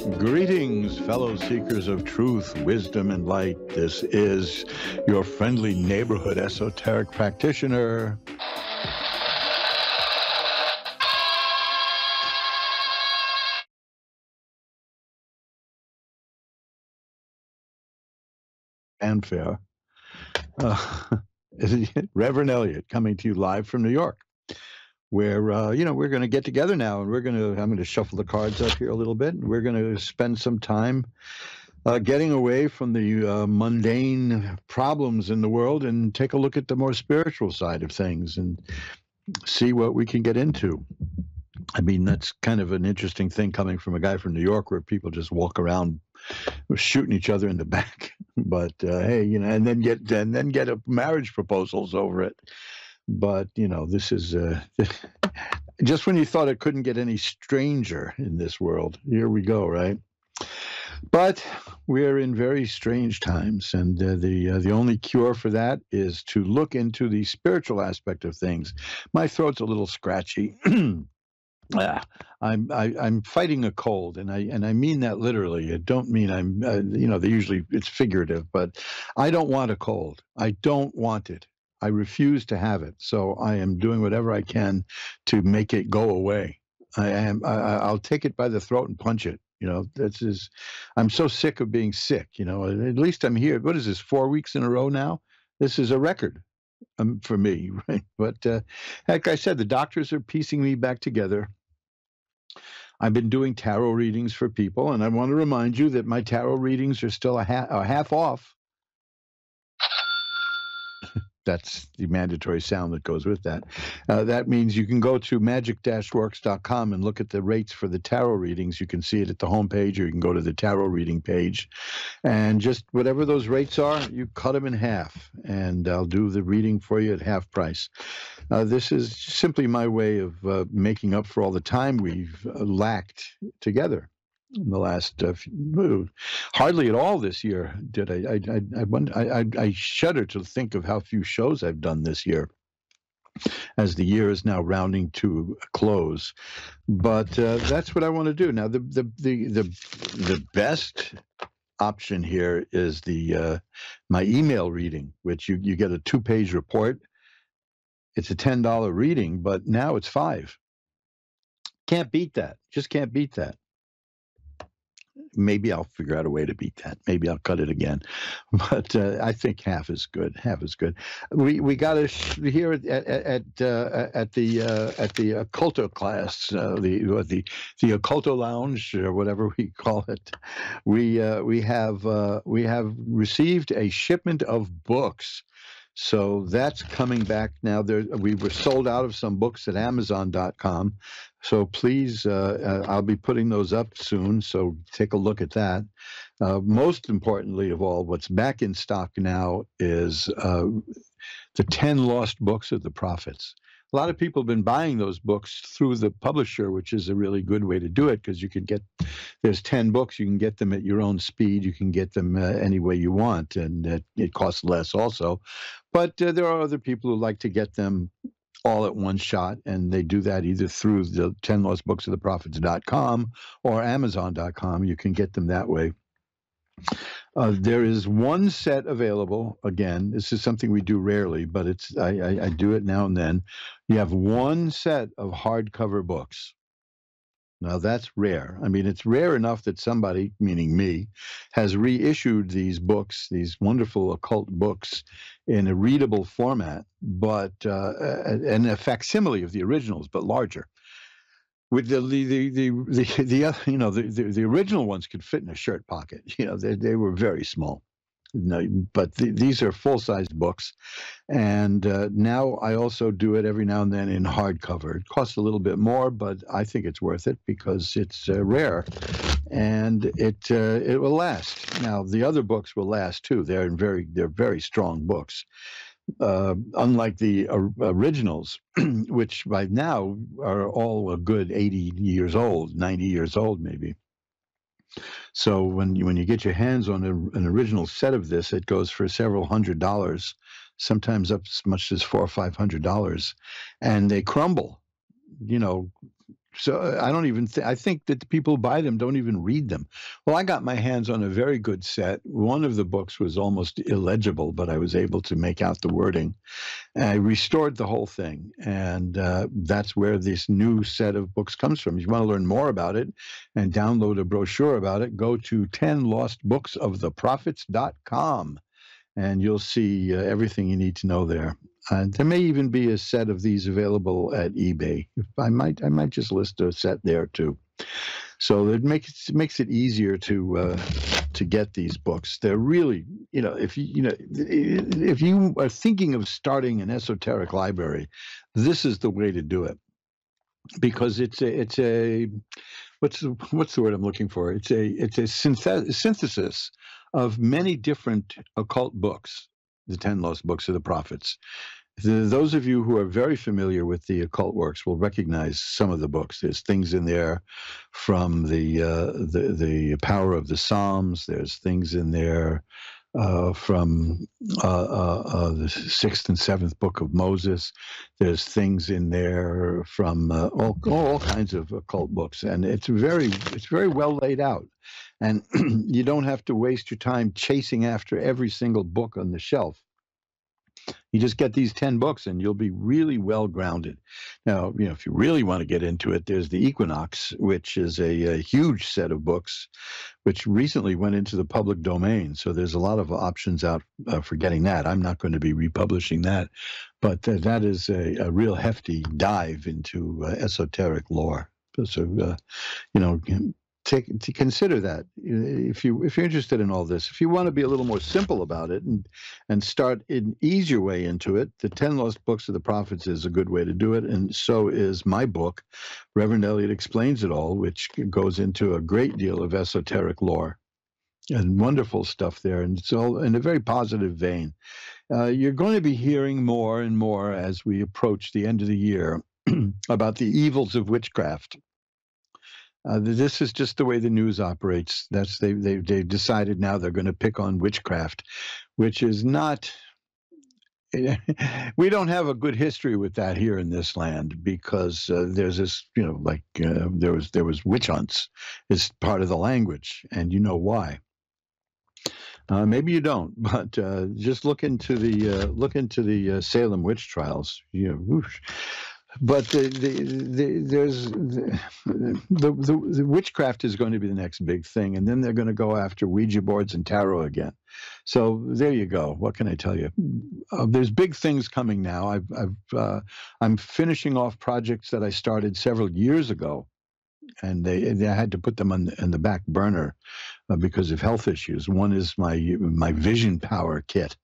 Greetings, fellow seekers of truth, wisdom, and light. This is your friendly neighborhood esoteric practitioner, fanfare, uh, Reverend Eliot, coming to you live from New York, where we're going to get together now, and I'm going to shuffle the cards up here a little bit, and we're going to spend some time getting away from the mundane problems in the world and take a look at the more spiritual side of things and see what we can get into. I mean, that's kind of an interesting thing coming from a guy from New York, where people just walk around shooting each other in the back. But hey, and then get marriage proposals over it. But this is just when you thought it couldn't get any stranger in this world. Here we go, right? But we're in very strange times, and the only cure for that is to look into the spiritual aspect of things. My throat's a little scratchy. I'm fighting a cold, and I mean that literally. I don't mean they usually it's figurative, but I don't want a cold. I don't want it. I refuse to have it. So I am doing whatever I can to make it go away. I'll take it by the throat and punch it. I'm so sick of being sick. At least I'm here. What is this? 4 weeks in a row now? This is a record. For me, right? But like I said, the doctors are piecing me back together. I've been doing tarot readings for people, and I want to remind you that my tarot readings are still a half off. That's the mandatory sound that goes with that. That means you can go to magic-works.com and look at the rates for the tarot readings. You can see it at the homepage, or you can go to the tarot reading page. And just whatever those rates are, you cut them in half, and I'll do the reading for you at half price. This is simply my way of making up for all the time we've lacked together. In the last hardly at all this year did I shudder to think of how few shows I've done this year, as the year is now rounding to a close. But that's what I want to do now. The best option here is my email reading, which you get a 2-page report. It's a $10 reading, but now it's $5. Can't beat that. Just can't beat that. Maybe I'll figure out a way to beat that. Maybe I'll cut it again, but I think half is good. Half is good. We got to here at the occulto class, the occulto lounge, or whatever we call it. We have received a shipment of books. So that's coming back now. We were sold out of some books at Amazon.com. So please, I'll be putting those up soon. So take a look at that. Most importantly of all, what's back in stock now is the 10 Lost Books of the Prophets. A lot of people have been buying those books through the publisher, which is a really good way to do it, because there's 10 books, you can get them at your own speed, you can get them any way you want, and it costs less also. But there are other people who like to get them all at one shot, and they do that either through the 10 Lost Books of the Prophets.com or Amazon.com. You can get them that way. There is one set available. Again, this is something we do rarely, but I do it now and then. You have one set of hardcover books. Now, that's rare. I mean, it's rare enough that somebody, meaning me, has reissued these books, these wonderful occult books, in a readable format, but and a facsimile of the originals, but larger. With the original ones could fit in a shirt pocket. They were very small. No, but these are full-sized books, and now I also do it every now and then in hardcover. It costs a little bit more, but I think it's worth it because it's rare, and it will last. Now the other books will last too. They're very strong books. Unlike the originals, which by now are all a good 80 years old, 90 years old maybe. So when you get your hands on an original set of this, it goes for several $100s, sometimes up as much as $400 or $500, and they crumble, So I don't even I think that the people who buy them don't even read them. Well, I got my hands on a very good set. One of the books was almost illegible, but I was able to make out the wording. And I restored the whole thing, and that's where this new set of books comes from. If you want to learn more about it and download a brochure about it, go to 10lostbooksoftheprophets.com, and you'll see everything you need to know there. There may even be a set of these available at eBay. I might just list a set there too. So it makes it easier to get these books. They're really, if you are thinking of starting an esoteric library, this is the way to do it, because it's a what's the word I'm looking for? It's a synthesis of many different occult books, the 10 Lost Books of the Prophets. Those of you who are very familiar with the occult works will recognize some of the books. There's things in there from the power of the Psalms. There's things in there from the 6th and 7th book of Moses. There's things in there from all kinds of occult books, and it's very well laid out. And you don't have to waste your time chasing after every single book on the shelf. You just get these 10 books and you'll be really well grounded. Now, if you really want to get into it, there's the Equinox, which is a huge set of books, which recently went into the public domain. So there's a lot of options out for getting that. I'm not going to be republishing that, but that is a real hefty dive into esoteric lore. So, to consider that if you're interested in all this. If you want to be a little more simple about it and start an easier way into it, the 10 Lost Books of the Prophets is a good way to do it, and so is my book, Reverend Eliot Explains It All, which goes into a great deal of esoteric lore and wonderful stuff there, and it's all in a very positive vein. You're going to be hearing more and more as we approach the end of the year about the evils of witchcraft. This is just the way the news operates. They've decided now they're going to pick on witchcraft, which is not. We don't have a good history with that here in this land, because there's this, there was witch hunts is part of the language, and you know why. Maybe you don't, but just look into the Salem witch trials. Whoosh. But there's the witchcraft is going to be the next big thing, and then they're going to go after Ouija boards and tarot again. So there you go. What can I tell you? There's big things coming now. I'm finishing off projects that I started several years ago, and I had to put them on the back burner because of health issues. One is my Vision Power kit,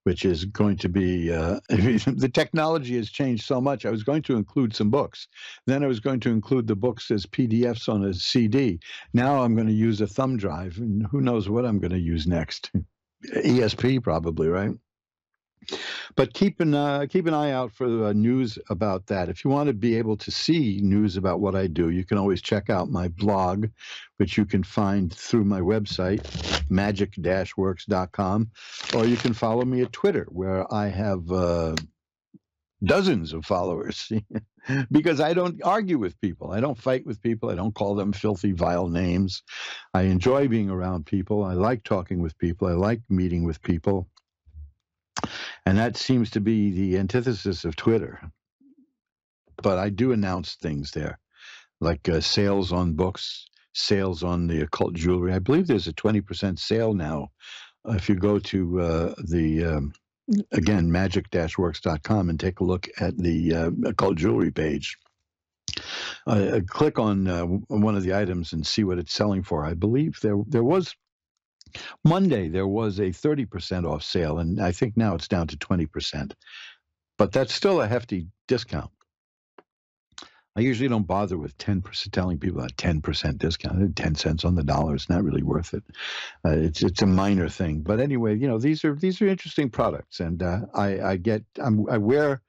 which is going to be, the technology has changed so much. I was going to include some books. Then I was going to include the books as PDFs on a CD. Now I'm going to use a thumb drive, and who knows what I'm going to use next. ESP probably, right? But keep an eye out for news about that. If you want to be able to see news about what I do, you can always check out my blog, which you can find through my website, magic-works.com, or you can follow me at Twitter, where I have dozens of followers, because I don't argue with people. I don't fight with people. I don't call them filthy, vile names. I enjoy being around people. I like talking with people. I like meeting with people. And that seems to be the antithesis of Twitter. But I do announce things there, like sales on books, sales on the occult jewelry. I believe there's a 20% sale now. If you go to again, magic-works.com and take a look at the occult jewelry page. Click on one of the items and see what it's selling for. I believe there was Monday, there was a 30% off sale, and I think now it's down to 20%. But that's still a hefty discount. I usually don't bother with 10%, telling people a 10% discount. 10 cents on the dollar is not really worth it. It's a minor thing. But anyway, these are interesting products, and I wear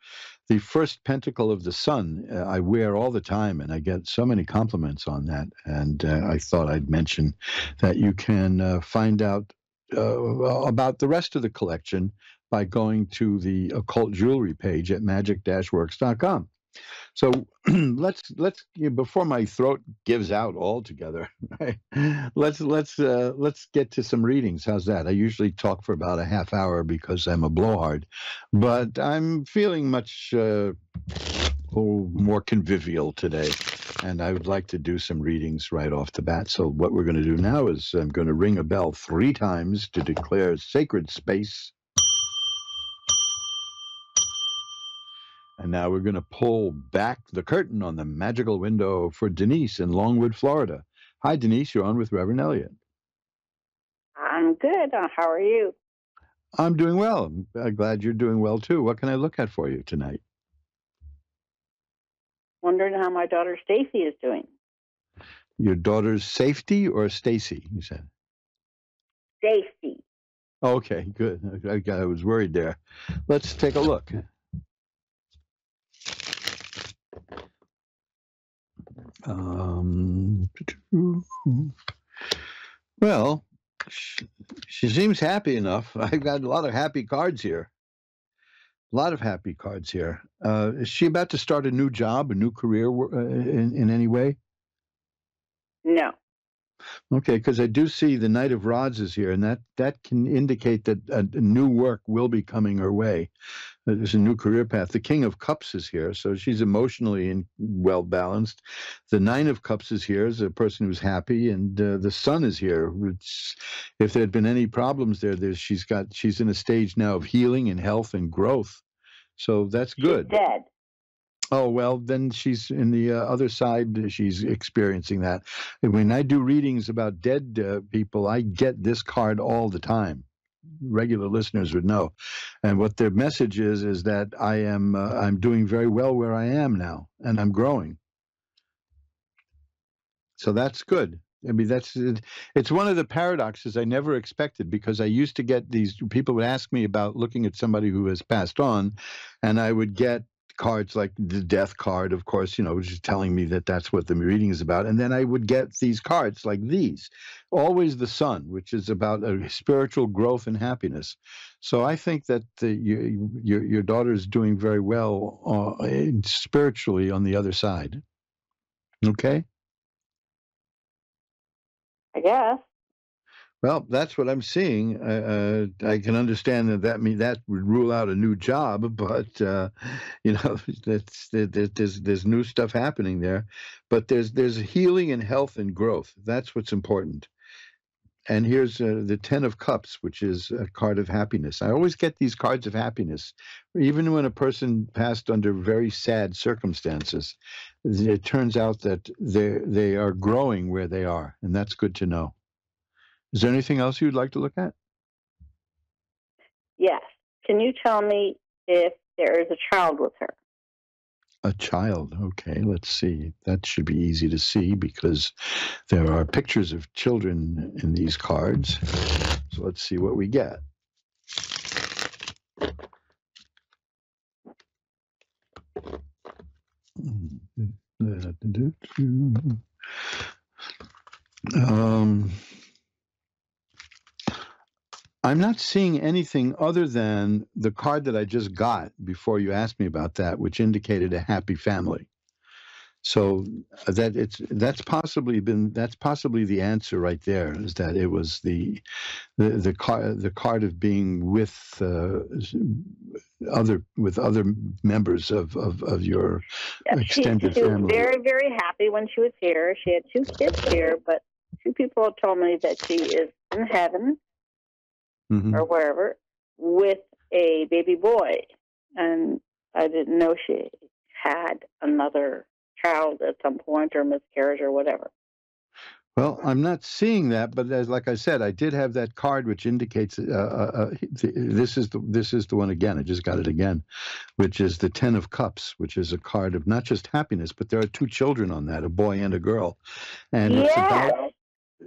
the first pentacle of the sun. I wear all the time, and I get so many compliments on that. And I thought I'd mention that you can find out about the rest of the collection by going to the occult jewelry page at magic-works.com. So let's before my throat gives out altogether, right? Let's get to some readings. How's that? I usually talk for about a half hour because I'm a blowhard, but I'm feeling much more convivial today, and I would like to do some readings right off the bat. So what we're going to do now is I'm going to ring a bell 3 times to declare sacred space. And now we're going to pull back the curtain on the magical window for Denise in Longwood, Florida. Hi, Denise. You're on with Reverend Eliot. I'm good. How are you? I'm doing well. I'm glad you're doing well, too. What can I look at for you tonight? Wondering how my daughter Stacy is doing. Your daughter's safety or Stacy, you said? Stacy. Okay, good. I was worried there. Let's take a look. Well, she seems happy enough. I've got a lot of happy cards here. A lot of happy cards here. Is she about to start a new job, a new career in any way? No. Okay, because I do see the Knight of Rods is here, and that can indicate that a new work will be coming her way. There's a new career path. The King of Cups is here, so she's emotionally and well balanced. The Nine of Cups is here, as a person who's happy, and the Sun is here. If there had been any problems she's in a stage now of healing and health and growth. So that's good. She's dead. Oh, well, then she's in the other side. She's experiencing that. And when I do readings about dead people, I get this card all the time. Regular listeners would know. And what their message is that I'm doing very well where I am now, and I'm growing. So that's good. I mean, it's one of the paradoxes I never expected, because I used to get these people would ask me about looking at somebody who has passed on, and I would get cards like the death card, of course, which is telling me that that's what the reading is about. And then I would get these cards like these, always the Sun, which is about a spiritual growth and happiness. So I think that your daughter is doing very well spiritually on the other side. Okay? I guess. Well, that's what I'm seeing. I can understand that would rule out a new job, but there's new stuff happening there. But there's healing and health and growth. That's what's important. And here's the Ten of Cups, which is a card of happiness. I always get these cards of happiness, even when a person passed under very sad circumstances. It turns out that they are growing where they are, and that's good to know. Is there anything else you'd like to look at? Yes. Can you tell me if there is a child with her? A child. Okay, let's see. That should be easy to see because there are pictures of children in these cards. So let's see what we get. I'm not seeing anything other than the card that I just got before you asked me about that, which indicated a happy family. So that's possibly the answer right there, is that it was the card of being with other members of your extended family. She was very, very happy when she was here. She had 2 kids here, but 2 people have told me that she is in heaven. Mm-hmm. Or wherever, with a baby boy. And I didn't know she had another child at some point, or miscarriage, or whatever. Well, I'm not seeing that, but like I said, I did have that card which indicates this is the one again. I just got it again, which is the Ten of Cups, which is a card of not just happiness, but there are 2 children on that, a boy and a girl, and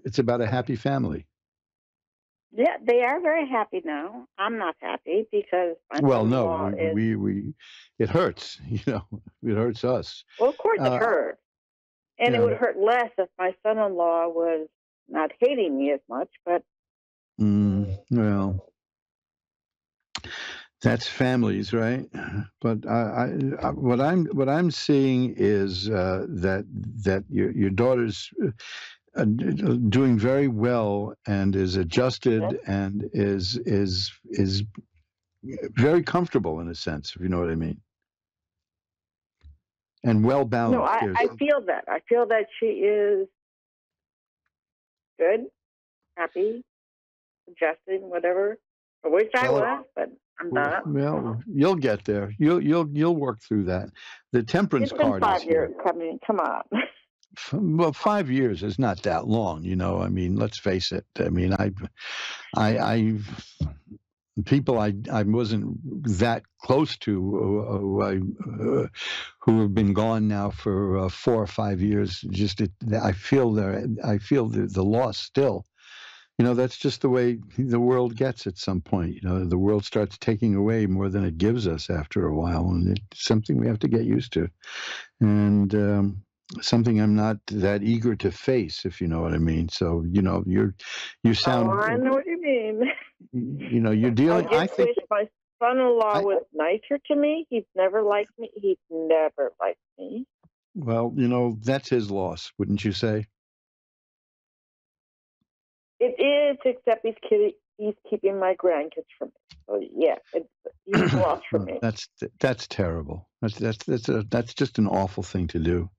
it's about a happy family. Yeah, they are very happy now. I'm not happy because it hurts. It hurts us. Well, of course it hurts, and it would hurt less if my son-in-law was not hating me as much. But well, That's families, right? But what I'm seeing is that your daughter's doing very well and is adjusted and is very comfortable in a sense, if you know what I mean, and well No, balanced. I feel that. I feel that she is good, happy, adjusting, whatever. I wish I was, but I'm not. Well, you'll get there. You'll work through that. The temperance card is here. 5 years coming. Come on. Well, 5 years is not that long, you know. I mean, let's face it. I mean, I people I wasn't that close to who have been gone now for 4 or 5 years. Just I feel the loss still. You know, that's just the way the world gets at some point. You know, the world starts taking away more than it gives us after a while, and it's something we have to get used to, and something I'm not that eager to face, if you know what I mean. So, you know, you sound. Oh, I know what you mean. You know, you're dealing. I just wish my son-in-law was nicer to me. He's never liked me. He's never liked me. Well, you know, that's his loss, wouldn't you say? It is, except he's keeping my grandkids from me. So yeah, he's lost for me. That's terrible. That's just an awful thing to do.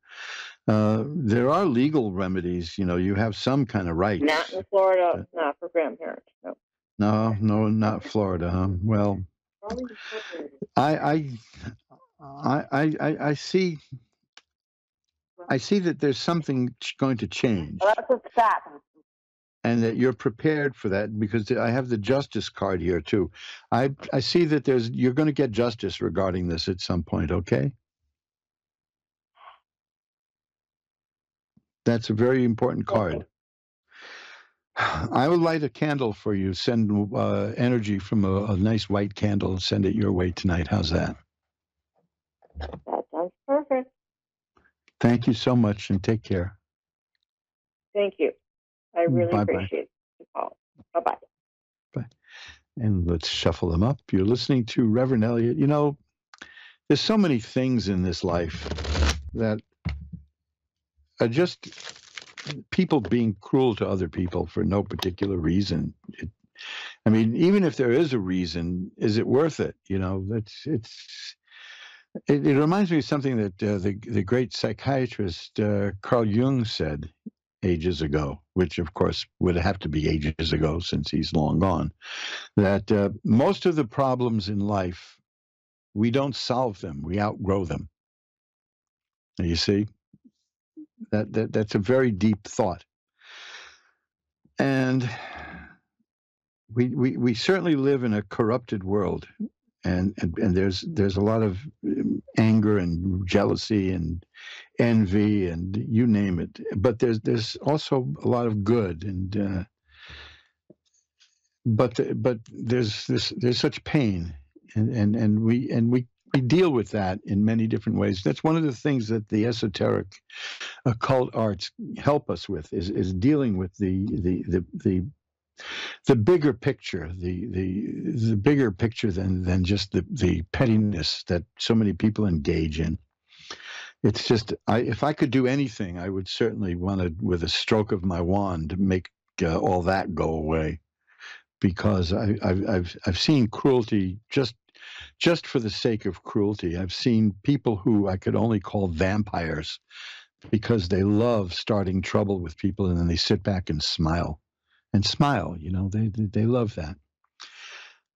There are legal remedies. You know, you have some kind of rights. Not in Florida, not for grandparents. No. No, not Florida. Huh? Well, I see. I see that there's something going to change. Well, that's what's happening. And that you're prepared for that, because I have the justice card here too. I see that you're going to get justice regarding this at some point. Okay, that's a very important card. I would light a candle for you. Send energy from a nice white candle and send it your way tonight. How's that? That sounds perfect. Thank you so much, and take care. Thank you. I really appreciate the call. Bye-bye. Bye. And let's shuffle them up. You're listening to Reverend Eliot. You know, there's so many things in this life that are just people being cruel to other people for no particular reason. I mean, even if there is a reason, is it worth it? You know, it reminds me of something that the great psychiatrist Carl Jung said ages ago, which of course would have to be ages ago since he's long gone, that most of the problems in life, we don't solve them, we outgrow them. You see, that's a very deep thought. And we certainly live in a corrupted world, and there's a lot of anger and jealousy and envy and you name it, but there's also a lot of good, and but there's such pain, and we deal with that in many different ways. That's one of the things that the esoteric occult arts help us with, is dealing with the bigger picture, the bigger picture than just the pettiness that so many people engage in. It's just, if I could do anything, I would certainly want to, with a stroke of my wand, make all that go away, because I've seen cruelty just for the sake of cruelty. I've seen people who I could only call vampires, because they love starting trouble with people, and then they sit back and smile. You know, they love that.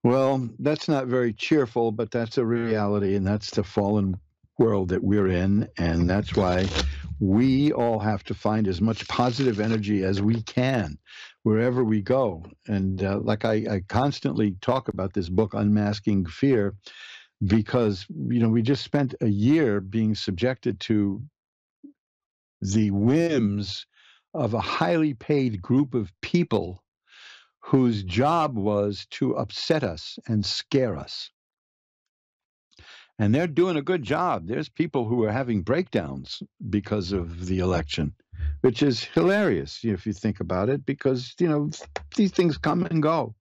Well, that's not very cheerful, but that's a reality, and that's the fallen world that we're in, and that's why we all have to find as much positive energy as we can wherever we go. And like I constantly talk about this book, Unmasking Fear, because, you know, we just spent a year being subjected to the whims of a highly paid group of people whose job was to upset us and scare us. And they're doing a good job. There's people who are having breakdowns because of the election, which is hilarious if you think about it, because, you know, these things come and go.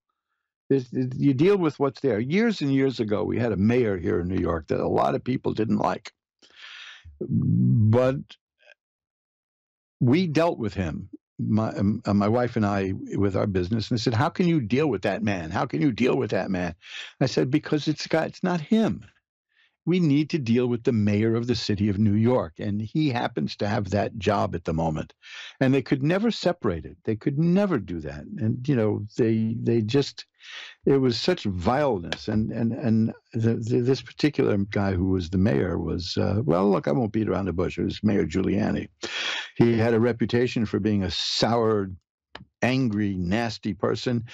You deal with what's there. Years and years ago, we had a mayor here in New York that a lot of people didn't like, but we dealt with him, my wife and I, with our business, and I said, "How can you deal with that man? How can you deal with that man?" I said, "Because it's not him. We need to deal with the mayor of the city of New York, and he happens to have that job at the moment." And they could never separate it. They could never do that. And they just, it was such vileness. And this particular guy who was the mayor was, well, look, I won't beat around the bush. It was Mayor Giuliani. He had a reputation for being a sour, angry, nasty person.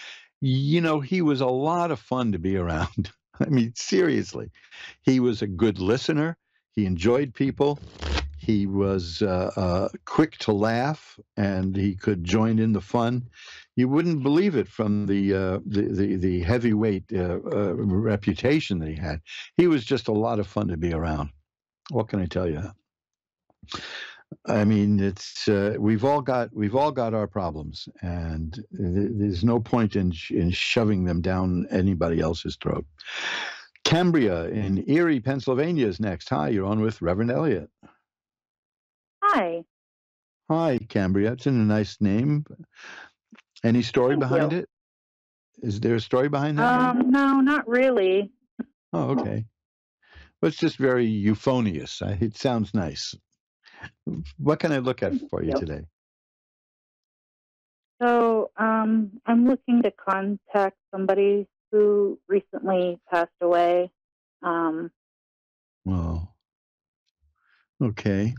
He was a lot of fun to be around. I mean, seriously, he was a good listener. He enjoyed people. He was quick to laugh, and he could join in the fun. You wouldn't believe it from the heavyweight reputation that he had. He was just a lot of fun to be around. What can I tell you? I mean, it's we've all got our problems, and there's no point in shoving them down anybody else's throat. Cambria in Erie, Pennsylvania is next. Hi, you're on with Reverend Eliot. Hi. Hi, Cambria. It's a nice name. Any story behind it? Is there a story behind that name? No, not really. Oh, okay. Well, it's just very euphonious. It sounds nice. What can I look at for you today? So, I'm looking to contact somebody who recently passed away. Well, okay.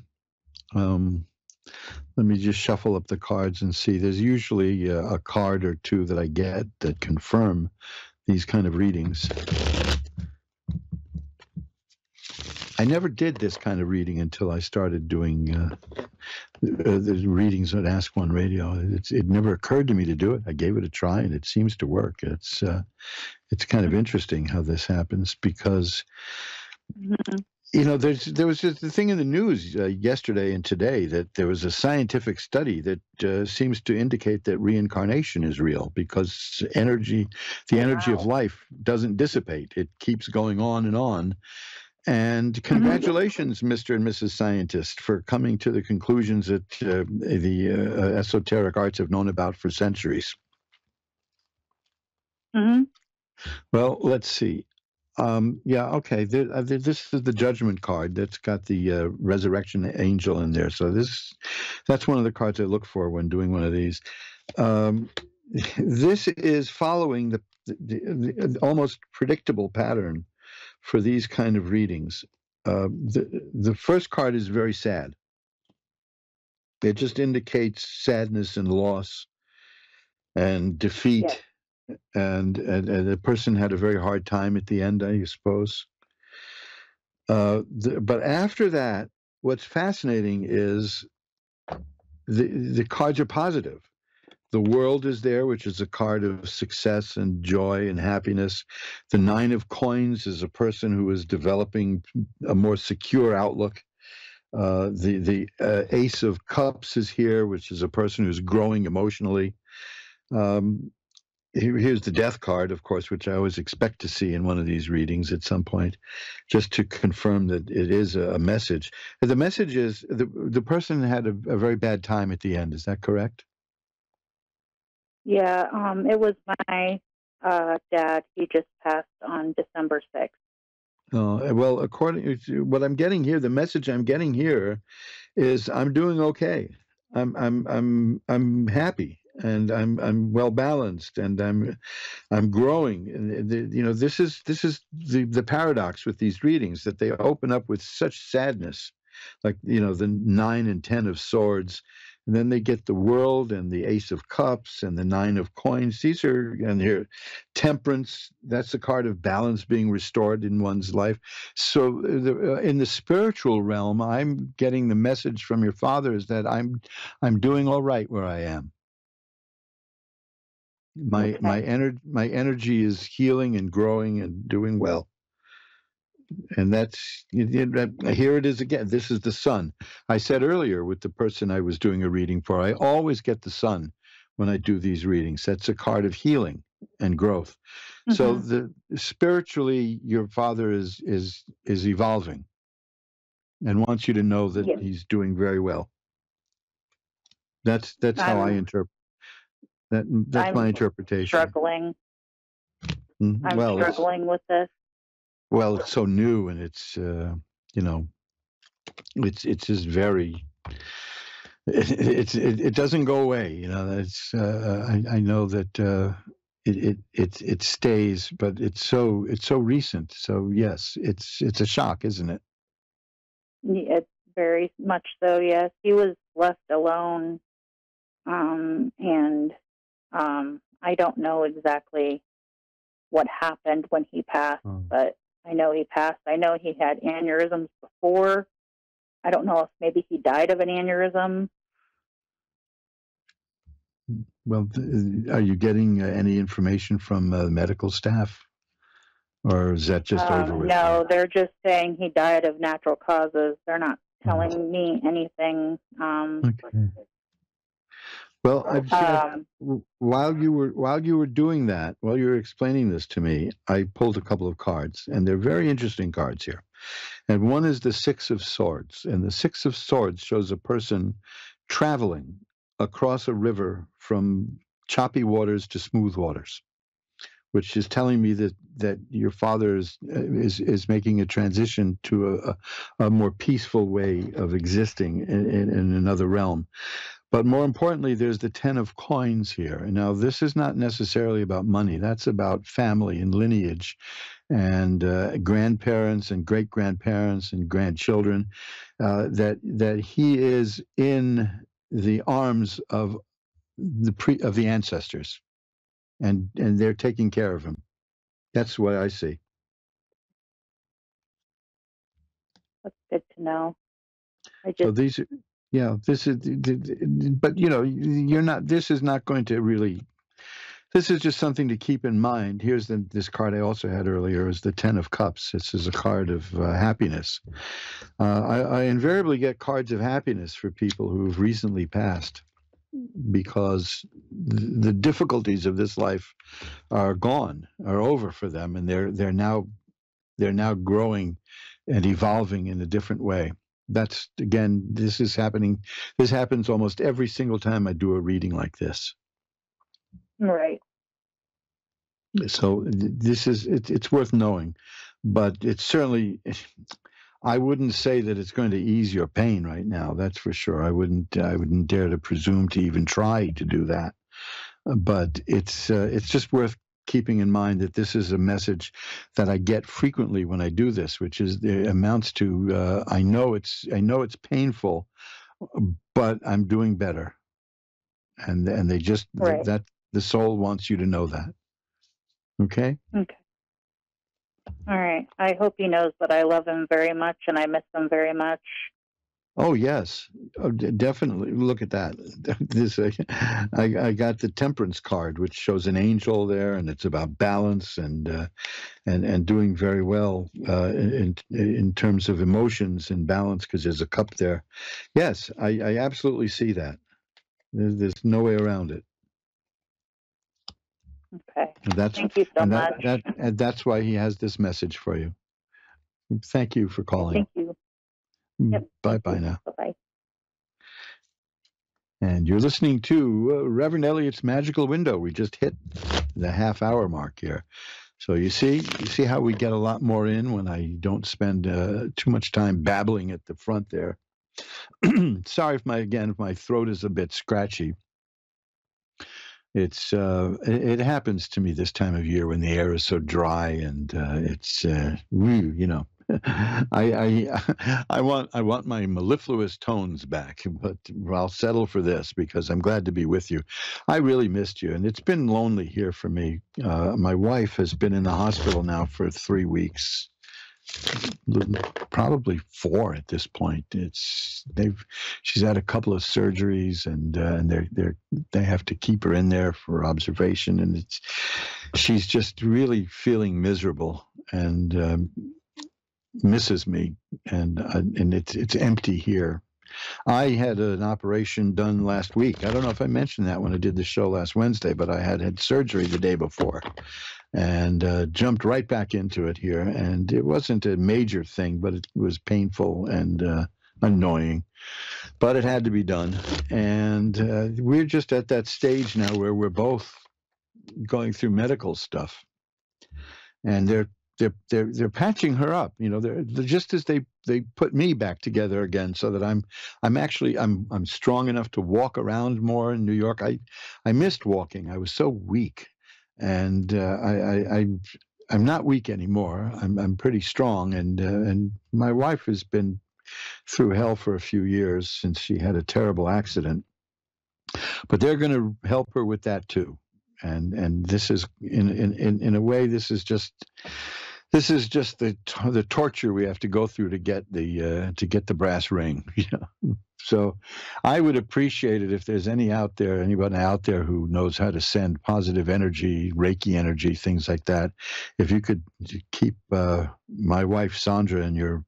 Let me just shuffle up the cards and see. There's usually a card or two that I get that confirm these kind of readings. I never did this kind of reading until I started doing the readings at Ask One Radio. It never occurred to me to do it. I gave it a try, and it seems to work. It's kind of interesting how this happens because, there was just the thing in the news yesterday and today that there was a scientific study that seems to indicate that reincarnation is real because the energy of life doesn't dissipate. It keeps going on and on. And congratulations, Mr. and Mrs. Scientist, for coming to the conclusions that the esoteric arts have known about for centuries. Well, let's see. Okay. This is the Judgment card that's got the Resurrection Angel in there. So that's one of the cards I look for when doing one of these. This is following the almost predictable pattern for these kind of readings. The first card is very sad. It just indicates sadness and loss and defeat. Yeah. And the person had a very hard time at the end, I suppose. But after that, what's fascinating is the cards are positive. The World is there, which is a card of success and joy and happiness. The Nine of Coins is a person who is developing a more secure outlook. The Ace of Cups is here, which is a person who's growing emotionally. Here's the Death card, of course, which I always expect to see in one of these readings at some point, just to confirm that it is a message. The message is the person had a very bad time at the end. Is that correct? Yeah, it was my dad. He just passed on December 6th. Well, according to what I'm getting here, the message I'm getting here is I'm doing okay. I'm happy, and I'm well balanced, and I'm growing. And this is the paradox with these readings, that they open up with such sadness, like the 9 and 10 of Swords. And then they get the World and the Ace of Cups and the Nine of Coins. These are, and here, Temperance, that's the card of balance being restored in one's life. So in the spiritual realm, I'm getting the message from your father is that I'm doing all right where I am. My energy is healing and growing and doing well. And that's, here it is again. This is the Sun. I said earlier with the person I was doing a reading for, I always get the Sun when I do these readings. That's a card of healing. and growth. So spiritually, your father is evolving and wants you to know that he's doing very well. That's how I interpret that. That's my interpretation. Struggling. I'm struggling with this. Well, it's so new, and it's it's just very. It doesn't go away. It's I know that it stays, but it's so recent. So yes, it's a shock, isn't it? It's very much so. Yes, he was left alone, and I don't know exactly what happened when he passed, but I know he passed. I know he had aneurysms before. I don't know if maybe he died of an aneurysm. Well, are you getting any information from the medical staff? Or is that just over with? No, they're just saying he died of natural causes. They're not telling me anything. Okay. Well, while you were doing that, while you were explaining this to me, I pulled a couple of cards, and they're very interesting cards here. And one is the Six of Swords, and the Six of Swords shows a person traveling across a river from choppy waters to smooth waters, which is telling me that your father is making a transition to a more peaceful way of existing in another realm. But more importantly, there's the 10 of coins here. And now this is not necessarily about money. That's about family and lineage and grandparents and great-grandparents and grandchildren, that he is in the arms of the ancestors, and they're taking care of him. That's what I see. That's good to know. So these are, this is, but you're not. This is not going to really. This is just something to keep in mind. Here's this card I also had earlier is the 10 of Cups. This is a card of happiness. I invariably get cards of happiness for people who've recently passed, because the difficulties of this life are gone, are over for them, and they're now growing and evolving in a different way. That's, again, this is happening. This happens almost every single time I do a reading like this. Right. So this is it's worth knowing, but it's certainly, I wouldn't say that it's going to ease your pain right now. That's for sure. I wouldn't dare to presume to even try to do that. But it's just worth keeping in mind that this is a message that I get frequently when I do this, which is it amounts to I know it's painful, but I'm doing better, and they just that the soul wants you to know that. Okay. Okay. All right. I hope he knows that I love him very much and I miss him very much. Oh yes, definitely. Look at that. This I got the Temperance card, which shows an angel there, and it's about balance and doing very well in terms of emotions and balance, because there's a cup there. Yes, I absolutely see that. There's no way around it. Okay. Thank you so much. That's why he has this message for you. Thank you for calling. Thank you. Yep. Bye now. Bye-bye. And you're listening to Reverend Eliot's Magical Window. We just hit the half-hour mark here. So you see how we get a lot more in when I don't spend too much time babbling at the front there. Sorry if my throat is a bit scratchy. It happens to me this time of year when the air is so dry, and it's I want my mellifluous tones back, but I'll settle for this because I'm glad to be with you. I really missed you, and it's been lonely here for me. My wife has been in the hospital now for 3 weeks. Probably 4 at this point. She's had a couple of surgeries, and they have to keep her in there for observation, and she's just really feeling miserable and misses me, and it's empty here. I had an operation done last week. I don't know if I mentioned that when I did the show last Wednesday, but I had surgery the day before and jumped right back into it here. And it wasn't a major thing, but it was painful and annoying. But it had to be done. And we're just at that stage now where we're both going through medical stuff. And they're patching her up, they're just as they put me back together again, so that I'm strong enough to walk around more in New York. I missed walking. I was so weak, and I'm not weak anymore. I'm pretty strong, and my wife has been through hell for a few years since she had a terrible accident, but they're going to help her with that too. And this is in a way, this is just the torture we have to go through to get the brass ring. So I would appreciate it if there's anybody out there who knows how to send positive energy, Reiki energy, things like that. If you could keep my wife Sandra in your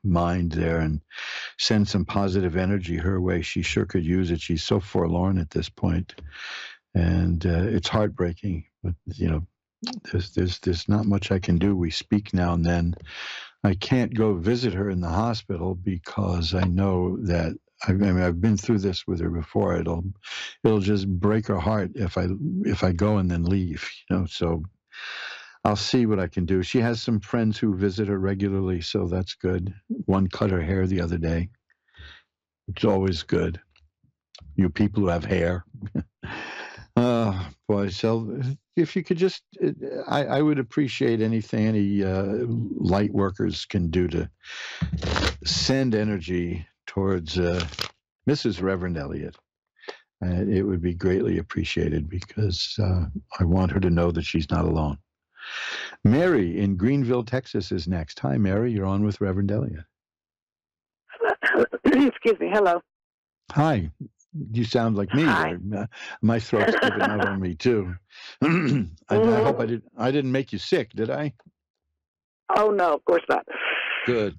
mind there and send some positive energy her way, she sure could use it. She's so forlorn at this point. And it's heartbreaking, but there's not much I can do. We speak now and then. I can't go visit her in the hospital because I know that I've been through this with her before. It'll just break her heart if I go and then leave. So I'll see what I can do. She has some friends who visit her regularly, so that's good. One cut her hair the other day. It's always good. You people who have hair. Boy, so if you could just, I would appreciate anything any light workers can do to send energy towards Mrs. Reverend Eliot. It would be greatly appreciated because I want her to know that she's not alone. Mary in Greenville, Texas is next. Hi, Mary. You're on with Reverend Eliot. Excuse me. Hello. Hi. You sound like me. My throat's giving out on me too. I hope I didn't make you sick, did I? Oh no, of course not. Good.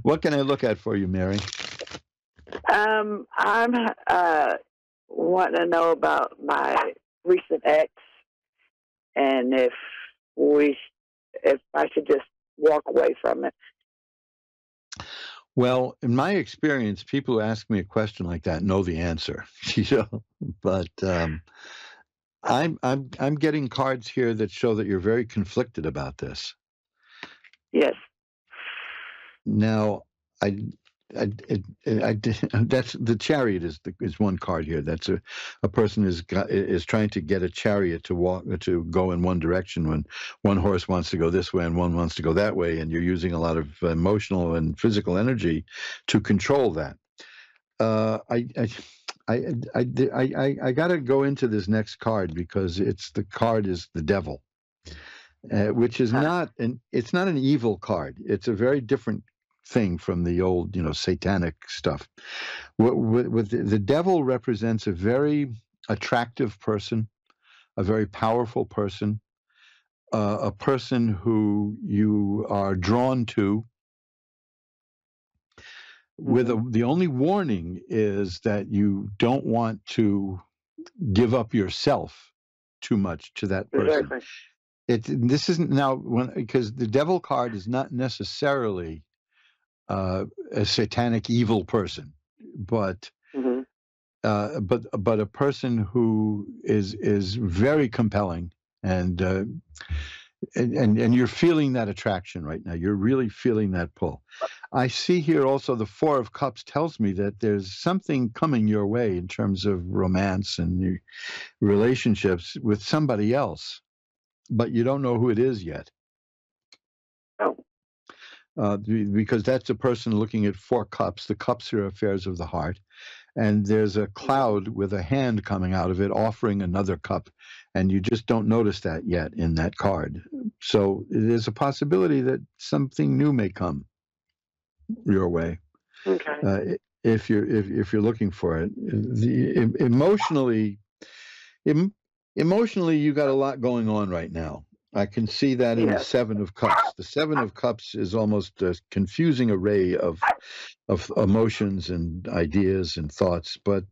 What can I look at for you, Mary? I'm wanting to know about my recent ex, and if I should just walk away from it. Well, in my experience, people who ask me a question like that know the answer, But I'm getting cards here that show that you're very conflicted about this. Yes. Now, that's the Chariot is one card here. That's a person is trying to get a chariot to go in one direction when one horse wants to go this way and one wants to go that way, and you're using a lot of emotional and physical energy to control that. I got to go into this next card because the card is the devil, which is it's not an evil card. It's a very different thing from the old, satanic stuff. The devil represents a very attractive person, a very powerful person, a person who you are drawn to. The only warning is that you don't want to give up yourself too much to that person. Exactly. This isn't now because the devil card is not necessarily a satanic evil person, but a person who is very compelling, and you're feeling that attraction right now. You're really feeling that pull. I see here also the Four of Cups tells me that there's something coming your way in terms of romance and relationships with somebody else, but you don't know who it is yet. Oh. Because that's a person looking at four cups. The cups are affairs of the heart. And there's a cloud with a hand coming out of it offering another cup. And you just don't notice that yet in that card. So there's a possibility that something new may come your way. Okay. If you're looking for it. Emotionally, you got a lot going on right now. I can see that in the Seven of Cups. The Seven of Cups is almost a confusing array of emotions and ideas and thoughts, but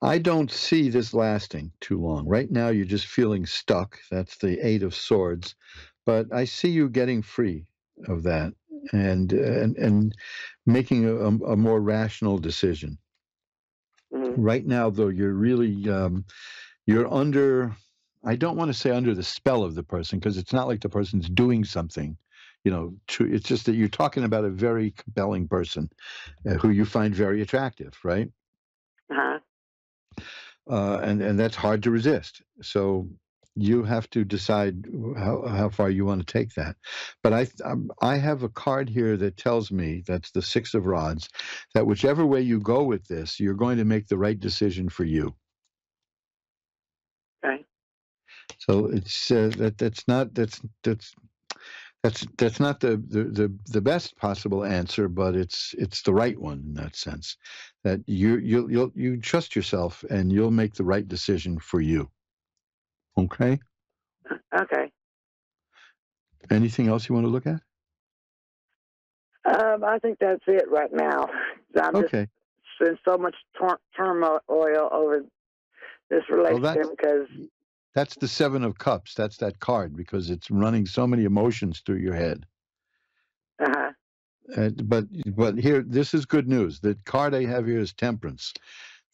I don't see this lasting too long. Right now, you're just feeling stuck. That's the Eight of Swords, but I see you getting free of that and making a more rational decision. Mm-hmm. Right now, though, you're really you're under. I don't want to say under the spell of the person, because it's not like the person's doing something, it's just that you're talking about a very compelling person who you find very attractive, right? Uh-huh. And that's hard to resist. So you have to decide how far you want to take that. But I have a card here that tells me, that's the Six of Rods, that whichever way you go with this, you're going to make the right decision for you. Okay. So it's that's not the best possible answer, but it's the right one in that sense. That you trust yourself and you'll make the right decision for you. Okay. Okay. Anything else you want to look at? I think that's it right now. I'm just in so much turmoil over this relationship because. That's the Seven of Cups. That's that card, because it's running so many emotions through your head. Uh-huh. But here, this is good news. The card I have here is Temperance.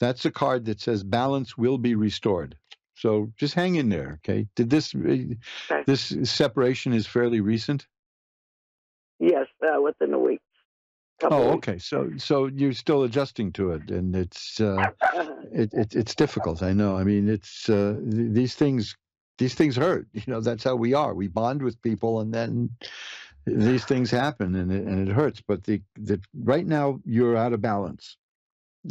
That's a card that says balance will be restored. So just hang in there, okay? This separation is fairly recent? Yes, within a week. Okay. So you're still adjusting to it, and it's it's difficult. I know. I mean, it's these things hurt. That's how we are. We bond with people, and then these things happen, and it hurts. But the right now you're out of balance,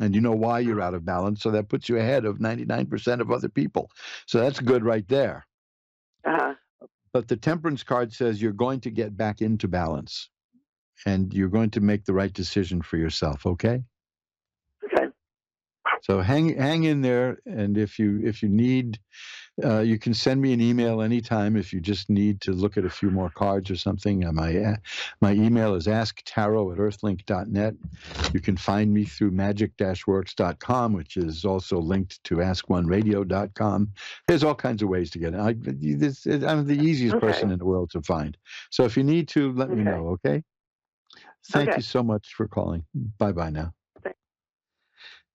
and you know why you're out of balance. So that puts you ahead of 99% of other people. So that's good right there. Uh-huh. But the Temperance card says you're going to get back into balance. And you're going to make the right decision for yourself, okay? Okay. So hang in there, and if you need, you can send me an email anytime if you just need to look at a few more cards or something. My email is asktarot@earthlink.net. You can find me through magic-works.com, which is also linked to askoneradio.com. There's all kinds of ways to get it. I'm the easiest person in the world to find. So if you need to, let me know, okay? Thank you so much for calling. Bye-bye now. Thanks.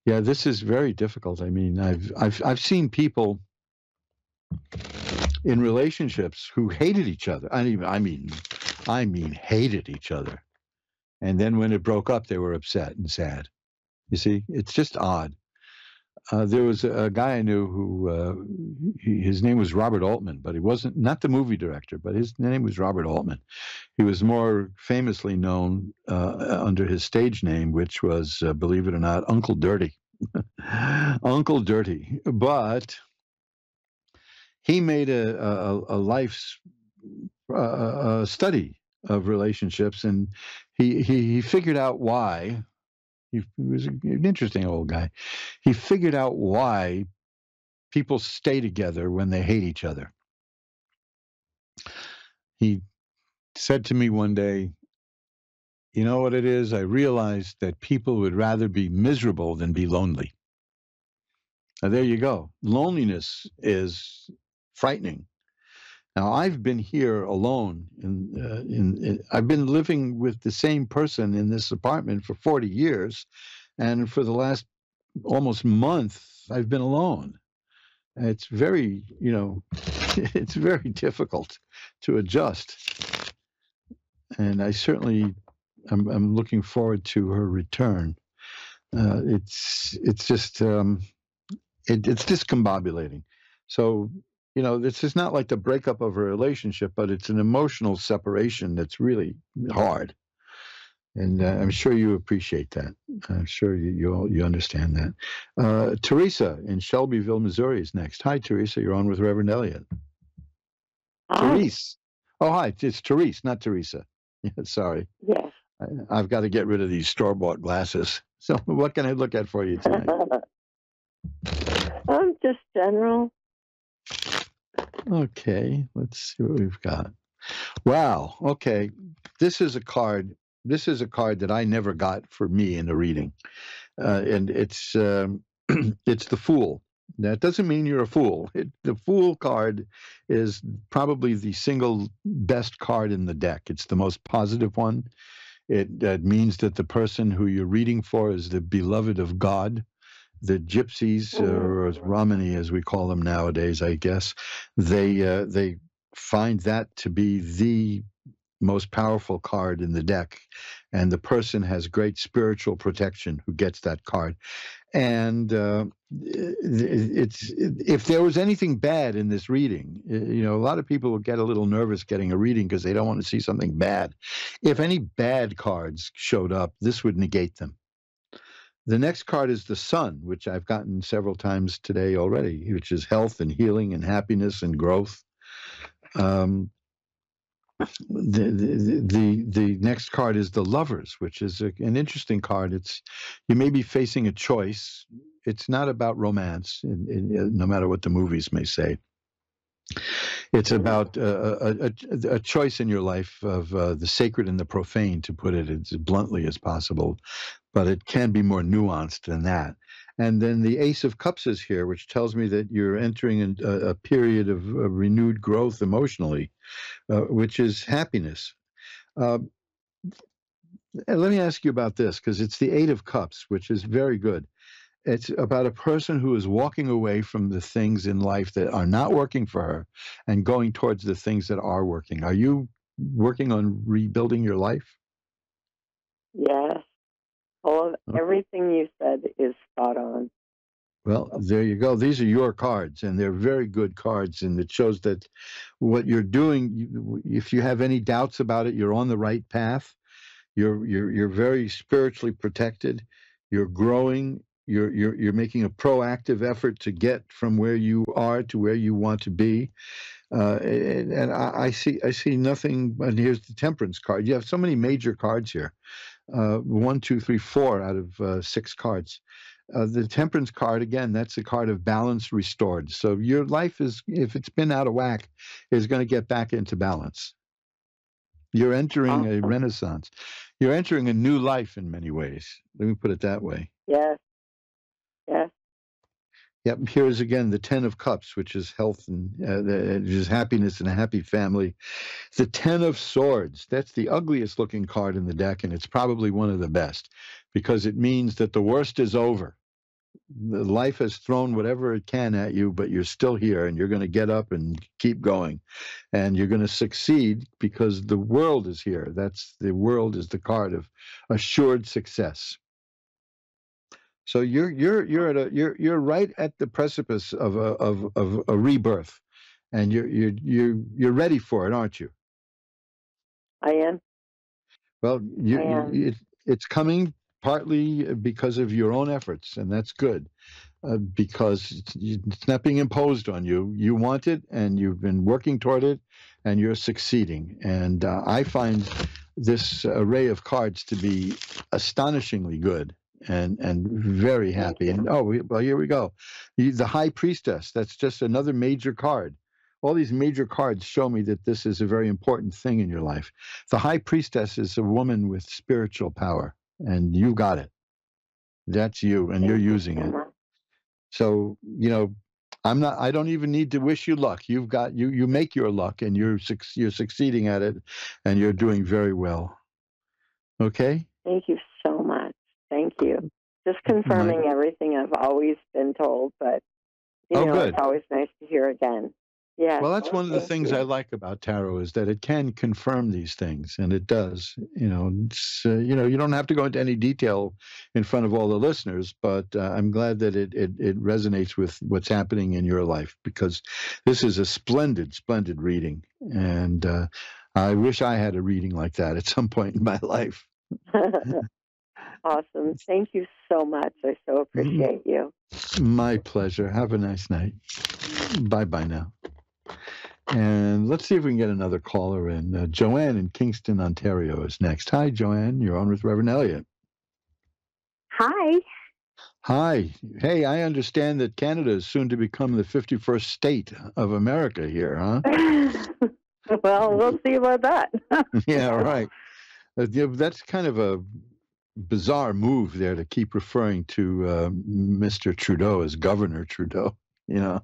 Yeah, this is very difficult. I mean, I've seen people in relationships who hated each other. I mean hated each other. And then when it broke up, they were upset and sad. You see, it's just odd. There was a guy I knew who his name was Robert Altman, but he wasn't, not the movie director, but his name was Robert Altman. He was more famously known under his stage name, which was, believe it or not, Uncle Dirty. Uncle Dirty. But he made a life's study of relationships, and he figured out why. He was an interesting old guy. He figured out why people stay together when they hate each other. He said to me one day, you know what it is? I realized that people would rather be miserable than be lonely. Now, there you go. Loneliness is frightening. Now, I've been here alone. I've been living with the same person in this apartment for 40 years. And for the last almost month, I've been alone. It's very, it's very difficult to adjust. And I certainly, I'm looking forward to her return. It's just, it's discombobulating. So, this is not like the breakup of a relationship, but it's an emotional separation that's really hard. And I'm sure you appreciate that. I'm sure you understand that. Teresa in Shelbyville, Missouri is next. Hi, Teresa. You're on with Reverend Eliot. Therese. Oh, hi. It's Therese, not Teresa. Sorry. Yes. I've got to get rid of these store-bought glasses. So what can I look at for you tonight? Just general. Okay, let's see what we've got. Wow. Okay, this is a card. This is a card that I never got for me in a reading, and it's it's the Fool. That doesn't mean you're a fool. The Fool card is probably the single best card in the deck. It's the most positive one. It means that the person who you're reading for is the beloved of God. The gypsies, or Romani as we call them nowadays, I guess, they find that to be the most powerful card in the deck, and the person has great spiritual protection who gets that card. And it's if there was anything bad in this reading, a lot of people will get a little nervous getting a reading because they don't want to see something bad. If any bad cards showed up, this would negate them. The next card is the Sun, which I've gotten several times today already, which is health and healing and happiness and growth. The next card is the Lovers, which is an interesting card. You may be facing a choice. It's not about romance, no matter what the movies may say. It's about a choice in your life of the sacred and the profane, to put it as bluntly as possible, but it can be more nuanced than that. And then the Ace of Cups is here, which tells me that you're entering a period of renewed growth emotionally, which is happiness. And let me ask you about this, because it's the Eight of Cups, which is very good. It's about a person who is walking away from the things in life that are not working for her and going towards the things that are working. Are you working on rebuilding your life? Yes. Everything you said is spot on. Well, there you go. These are your cards, and they're very good cards, and it shows that what you're doing, if you have any doubts about it, you're on the right path. You're very spiritually protected. You're growing. You're making a proactive effort to get from where you are to where you want to be. And I see nothing. And here's the Temperance card. You have so many major cards here. 1, 2, 3, 4 out of 6 cards. The Temperance card, again, that's a card of balance restored. So your life is, if it's been out of whack, is going to get back into balance. You're entering a renaissance. You're entering a new life in many ways. Let me put it that way. Yes. Yes. Yep. Here's again the 10 of Cups, which is health and just happiness and a happy family. The 10 of Swords. That's the ugliest looking card in the deck, and it's probably one of the best because it means that the worst is over. Life has thrown whatever it can at you, but you're still here, and you're going to get up and keep going, and you're going to succeed because the world is here. The world is the card of assured success. So you're right at the precipice of a rebirth, and you're ready for it, aren't you? I am. Well, it's coming partly because of your own efforts, and that's good, because it's not being imposed on you. You want it, and you've been working toward it, and you're succeeding. And I find this array of cards to be astonishingly good and very happy. And well, here we go. The High Priestess, that's just another major card. All these major cards show me that this is a very important thing in your life. The High Priestess is a woman with spiritual power, and you got it. That's you, and you're using it. So, I don't even need to wish you luck. You make your luck, and you're succeeding at it, and you're doing very well. Okay? Thank you so much. Thank you. Just confirming everything I've always been told, but good. It's always nice to hear again. Yeah. Well, that's one of the things I like about tarot is that it can confirm these things, and it does. You don't have to go into any detail in front of all the listeners, but I'm glad that it resonates with what's happening in your life, because this is a splendid, splendid reading, and I wish I had a reading like that at some point in my life. Awesome. Thank you so much. I so appreciate you. My pleasure. Have a nice night. Bye-bye now. And let's see if we can get another caller in. Joanne in Kingston, Ontario is next. Hi, Joanne. You're on with Reverend Eliot. Hi. Hi. Hey, I understand that Canada is soon to become the 51st state of America here, huh? Well, we'll see about that. Yeah, right. That's kind of a bizarre move there to keep referring to Mr. Trudeau as Governor Trudeau, you know.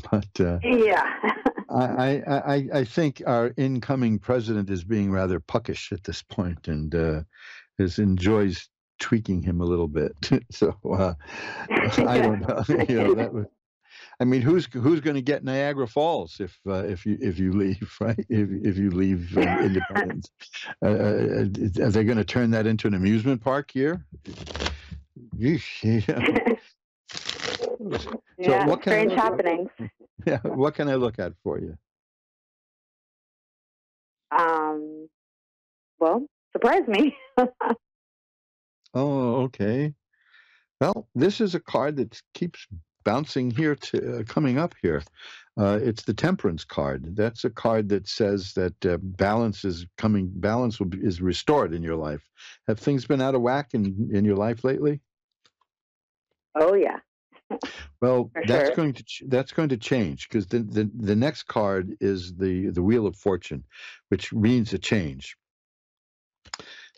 But Yeah. I think our incoming president is being rather puckish at this point and enjoys tweaking him a little bit. So I don't know. You know that would. I mean, who's going to get Niagara Falls if you leave, right? If you leave Independence, are they going to turn that into an amusement park here? Yeesh, yeah. So Yeah, what can strange happenings. Yeah, what can I look at for you? Well, surprise me. Oh, okay. Well, this is a card that keeps bouncing here to coming up here. It's the Temperance card. That's a card that says that balance is restored in your life. Have things been out of whack in your life lately? Oh yeah, Well, for that's sure. that's going to change because the next card is the Wheel of Fortune, which means a change.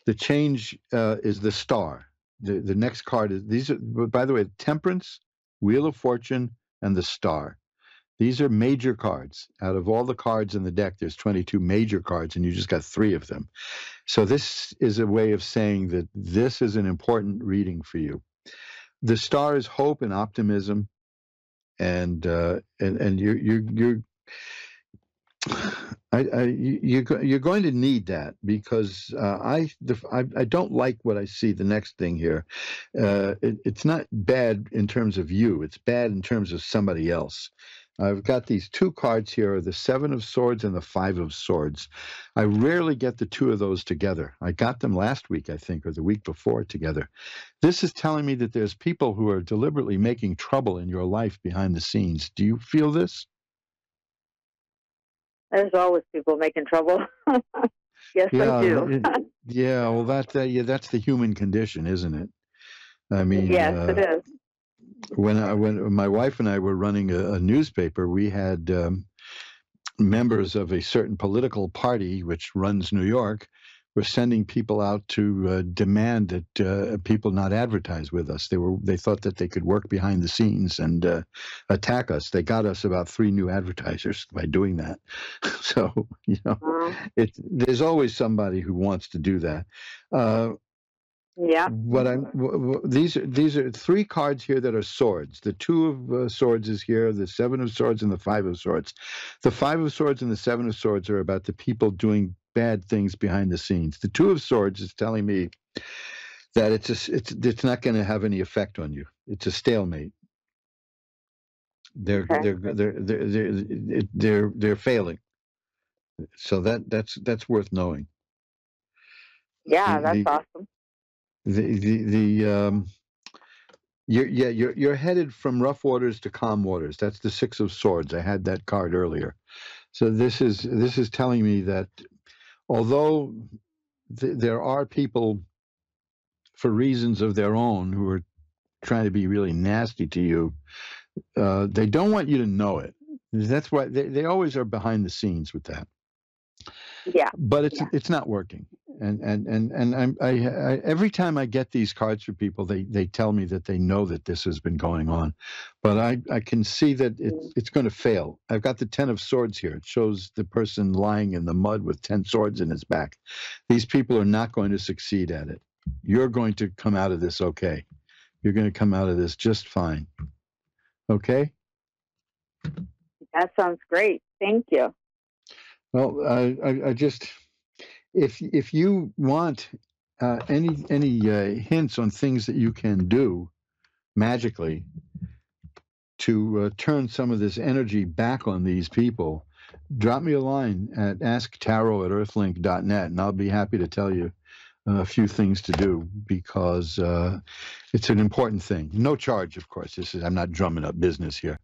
The change is the Star. The next card is these are, by the way, Temperance, Wheel of Fortune, and the Star. These are major cards. Out of all the cards in the deck, there's 22 major cards, and you just got 3 of them. So this is a way of saying that this is an important reading for you. The Star is hope and optimism, and you're you're going to need that because I don't like what I see. The next thing here, it's not bad in terms of you. It's bad in terms of somebody else. I've got these 2 cards here: the 7 of Swords and the 5 of Swords. I rarely get the 2 of those together. I got them last week, I think, or the week before together. This is telling me that there's people who are deliberately making trouble in your life behind the scenes. Do you feel this? There's always people making trouble. Yes, I Yeah, do. yeah. Well, yeah, that's the human condition, isn't it? I mean, Yes, it is. when my wife and I were running a newspaper, we had members of a certain political party which runs New York were sending people out to demand that people not advertise with us. They thought that they could work behind the scenes and attack us. They got us about 3 new advertisers by doing that. So there's always somebody who wants to do that. Yeah. These are 3 cards here that are swords. The 2 of Swords is here, the 7 of Swords and the 5 of Swords. The 5 of Swords and the 7 of Swords are about the people doing bad things behind the scenes. The 2 of Swords is telling me that it's not going to have any effect on you. It's a stalemate. They're failing. So that's worth knowing. Yeah, that's awesome. You're headed from rough waters to calm waters. That's the 6 of Swords. I had that card earlier. So this is telling me that although there are people for reasons of their own who are trying to be really nasty to you, they don't want you to know it. That's why they always are behind the scenes with that. Yeah. But it's not working. And I every time I get these cards for people, they tell me that they know that this has been going on, but I can see that it's going to fail. I've got the 10 of Swords here. It shows the person lying in the mud with 10 swords in his back. These people are not going to succeed at it. You're going to come out of this okay. You're going to come out of this just fine. Okay? That sounds great. Thank you. Well, I just if you want any hints on things that you can do magically to turn some of this energy back on these people, drop me a line at asktarot@earthlink.net, and I'll be happy to tell you a few things to do because it's an important thing. No charge, of course. I'm not drumming up business here.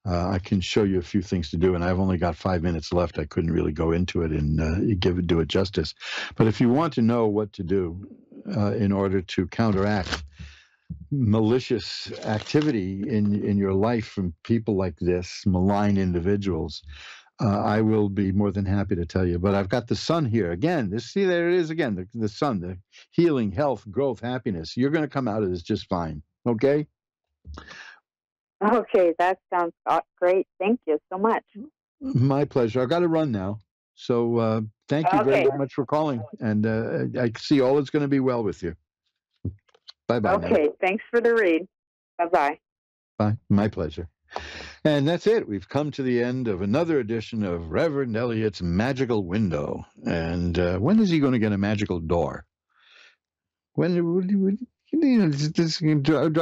I can show you a few things to do, and I've only got 5 minutes left. I couldn't really go into it and do it justice. But if you want to know what to do in order to counteract malicious activity in your life from people like this, malign individuals, I will be more than happy to tell you. But I've got the sun here again. See, there it is again. The sun, the healing, health, growth, happiness. You're going to come out of this just fine. Okay. Okay, that sounds great. Thank you so much. My pleasure. I've got to run now. So thank you very much for calling. And I see all is going to be well with you. Bye-bye. Okay, thanks for the read. Bye-bye. Bye. My pleasure. And that's it. We've come to the end of another edition of Reverend Eliot's Magical Window. And when is he going to get a magical door? When do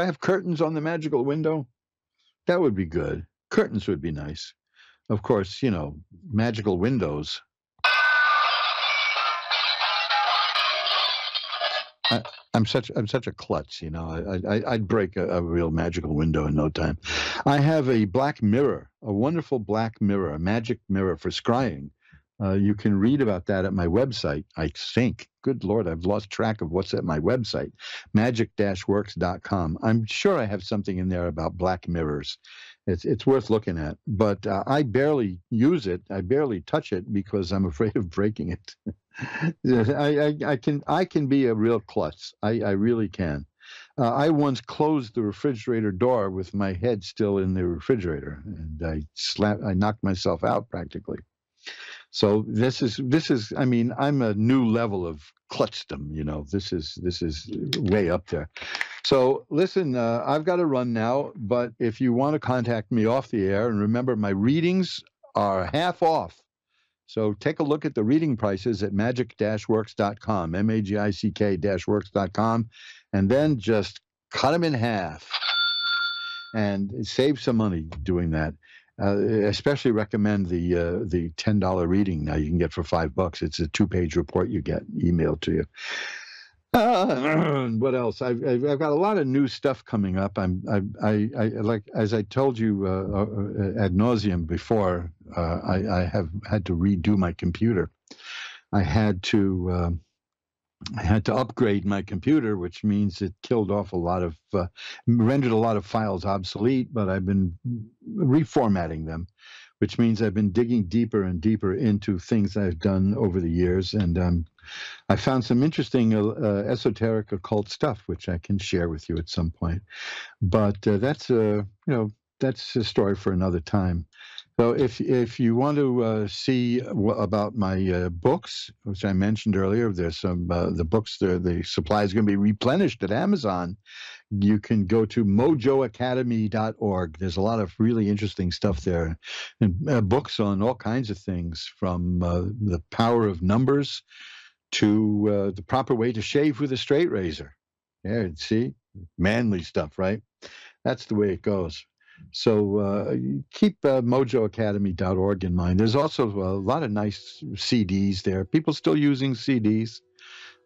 I have curtains on the magical window? That would be good. Curtains would be nice. Of course, magical windows. I'm such a klutz, I'd break a real magical window in no time. I have a black mirror, a wonderful black mirror, a magic mirror for scrying. You can read about that at my website, I think. Good Lord, I've lost track of what's at my website, magic-works.com. I'm sure I have something in there about black mirrors. It's worth looking at, but I barely use it. I barely touch it because I'm afraid of breaking it. I can be a real klutz. I really can. I once closed the refrigerator door with my head still in the refrigerator, and I knocked myself out practically. So this is. I mean, I'm a new level of klutzdom. This is way up there. So listen, I've got to run now. But if you want to contact me off the air, and remember, my readings are half off. So take a look at the reading prices at magic-works.com, magick-works.com, and then just cut them in half and save some money doing that. Especially recommend the $10 reading now you can get for $5. It's a 2-page report you get emailed to you. What else? I've got a lot of new stuff coming up. I like, as I told you ad nauseum before, I have had to redo my computer. I had to upgrade my computer, which means it killed off rendered a lot of files obsolete, but I've been reformatting them, which means I've been digging deeper and deeper into things I've done over the years. And I found some interesting esoteric occult stuff, which I can share with you at some point. But that's a story for another time. So if you want to see about my books, which I mentioned earlier, there's some the books, the supply is going to be replenished at Amazon. You can go to mojoacademy.org. There's a lot of really interesting stuff there, and books on all kinds of things, from the power of numbers to the proper way to shave with a straight razor. Yeah, see, manly stuff, right? That's the way it goes. So keep mojoacademy.org in mind. There's also a lot of nice CDs there. People still using CDs.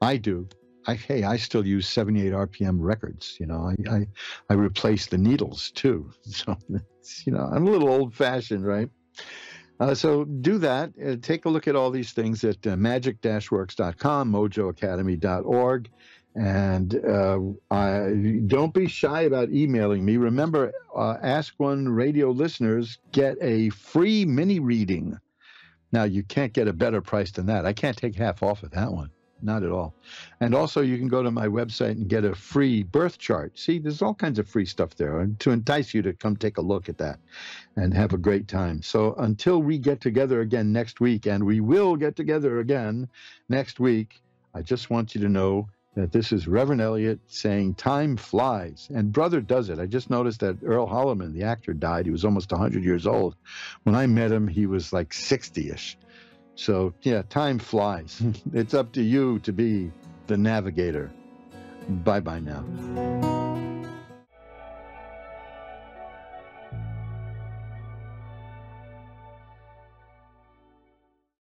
I do. I still use 78 RPM records. I replace the needles too. So I'm a little old-fashioned, right? So do that. Take a look at all these things at magic-works.com, mojoacademy.org. And don't be shy about emailing me. Remember, Ask One radio listeners get a free mini reading. Now, you can't get a better price than that. I can't take half off of that one. Not at all. And also, you can go to my website and get a free birth chart. See, there's all kinds of free stuff there to entice you to come take a look at that and have a great time. So until we get together again next week, and we will get together again next week, I just want you to know that this is Reverend Eliot saying time flies. And brother does it. I just noticed that Earl Holliman, the actor, died. He was almost 100 years old. When I met him, he was like 60-ish. So, yeah, time flies. It's up to you to be the navigator. Bye-bye now.